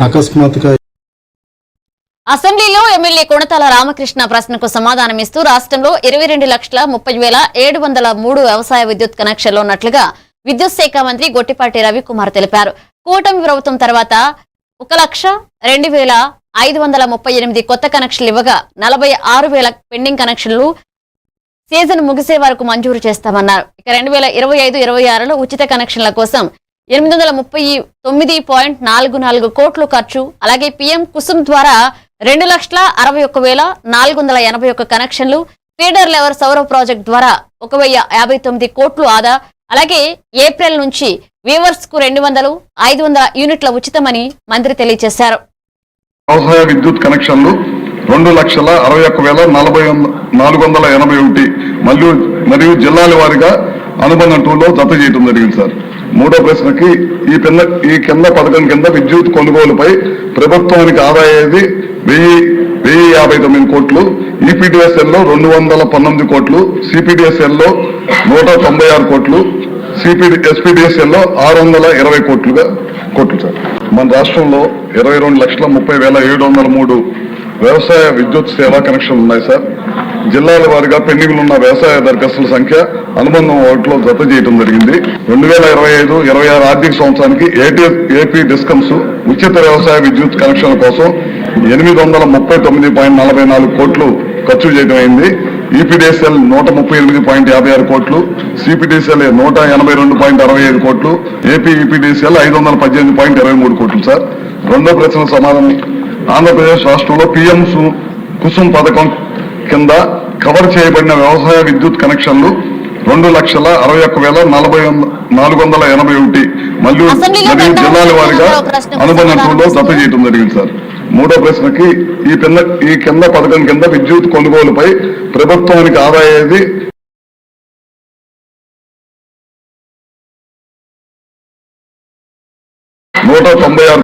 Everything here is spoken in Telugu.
అకస్మాత్తుగా అసెంబ్లీలో ఎమ్మెల్యే కొణతాల రామకృష్ణ ప్రశ్నకు సమాధానమిస్తూ రాష్ట్రంలో 22,30,703 వ్యవసాయ విద్యుత్ కనెక్షన్లు ఉన్నట్లుగా విద్యుత్ శాఖ మంత్రి గొట్టిపాటి రవికుమార్ తెలిపారు. కూటమి ప్రభుత్వం తర్వాత 1,02,538 కొత్త కనెక్షన్లు ఇవ్వగా 46,000 పెండింగ్ కనెక్షన్లు సీజన్ ముగిసే వరకు మంజూరు చేస్తామన్నారు. ఇక 2025-26లో ఉచిత కనెక్షన్ల కోసం 839.44 కోట్లు ఖర్చు, అలాగే పీఎం కుసుమ్ ద్వారా 2,61,481 కనెక్షన్లు, ఫీడర్ లెవర్ సౌర ప్రాజెక్టు ద్వారా 1,059 కోట్లు ఆదా, అలాగే ఏప్రిల్ నుంచి వీవర్స్ కు 200, 500 యూనిట్ల ఉచితమని మంత్రి తెలియజేశారు. వ్యవసాయ విద్యుత్ కనెక్షన్లు 2,61,481 మరియు జిల్లాల వారీగా అనుబంధం 2లో జత చేయడం జరిగింది సార్. మూడో ప్రశ్నకి ఈ కింద పథకం కింద విద్యుత్ కొనుగోలుపై ప్రభుత్వానికి ఆదా అయ్యేది 1,059 కోట్లు, ఈపీడీఎస్ఎల్లో 219 కోట్లు, సిపిడిఎస్ఎల్లో 196 కోట్లు, ఎస్పీడీఎస్ఎల్లో 620 కోట్లు సార్. మన రాష్ట్రంలో 22,30,703 వ్యవసాయ విద్యుత్ సేవా కనెక్షన్లు ఉన్నాయి సార్. జిల్లాల వారీగా పెండింగ్ ఉన్న వ్యవసాయ దరఖాస్తుల సంఖ్య అనుబంధం 1లో జత చేయడం జరిగింది. 2025-26 ఆర్థిక సంవత్సరానికి ఏపీ డిస్కమ్స్ ఉచిత వ్యవసాయ విద్యుత్ కనెక్షన్ల కోసం 839.44 కోట్లు ఖర్చు చేయడం అయింది. ఈపీడీఎస్ఎల్ 138.56 కోట్లు, సిపిడిఎస్ఎల్ 182.65 కోట్లు, ఏపీ ఈపీడీఎస్ఎల్ 518.23 కోట్లు సార్. రెండో ప్రశ్న సమాధానం. ఆంధ్రప్రదేశ్ రాష్ట్రంలో పీఎం కుసుమ్ పథకం కింద కవర్ చేయబడిన వ్యవసాయ విద్యుత్ కనెక్షన్లు 2,61,481 మరియు జిల్లాల వారీగా అనుబంధం 2లో జత చేయడం జరిగింది సార్. మూడో ప్రశ్నకి ఈ కింద పథకం కింద విద్యుత్ కొనుగోలుపై ప్రభుత్వానికి ఆదా అయ్యేది 196